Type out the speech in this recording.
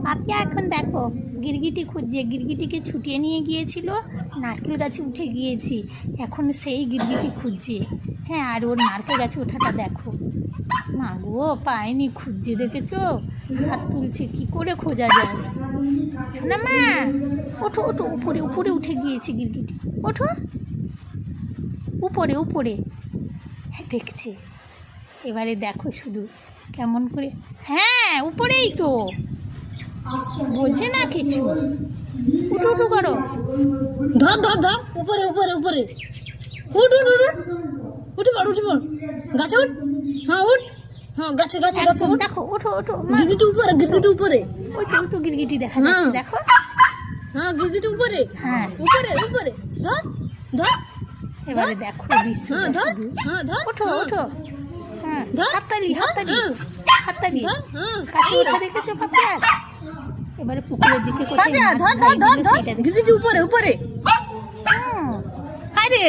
পাপিয়া এখন দেখো গিরগিটি খুঁজছে, গিরগিটিকে ছুটিয়ে নিয়ে গিয়েছিল, নারকেল গাছে উঠে গিয়েছি, এখন সেই গিরগিটি খুঁজছে। হ্যাঁ, আর ওর নারকেল গাছে ওঠাটা দেখো, না গো পায়নি, খুঁজছে দেখেছো, হাত তুলছে, কি করে খোঁজা যায় না। মা ওঠো ওঠো, উপরে উপরে উঠে গিয়েছে গিরগিটি, ওঠো উপরে উপরে। হ্যাঁ দেখছে, এবারে দেখো শুধু কেমন করে, হ্যাঁ উপরেই তো, বোঝে না কিছু, উঠু উঠু করো, ধর ধর ধর, উপরে উপরে উপরে, উঠ উঠ উঠ উঠে পড় উঠে পড়, গাছে উঠ, হ্যাঁ উঠ, হ্যাঁ গাছে গাছে গাছে উঠ, দেখো ওঠো ওঠো, গিরগিটি উপরে, গিরগিটি উপরে, ওই তো ওই তো গিরগিটি দেখা যাচ্ছে, দেখো, হ্যাঁ গিরগিটি উপরে, হ্যাঁ উপরে উপরে, ধর ধর, এবারে দেখো দৃশ্য, হ্যাঁ ধর, হ্যাঁ ধর, ওঠো ওঠো, হ্যাঁ ধর, হাততালি হাততালি হাততালি, ধর, হ্যাঁ কাছে ওঠা দেখেছো পাপিয়া? এবারে পুকুরের দিকে কোথায় পাপিয়া, মাছ ধর ধর ধরে ধর দিল ধর, সেটা দেখো। গিরগিটি উপরে উপরে, হুম, আরে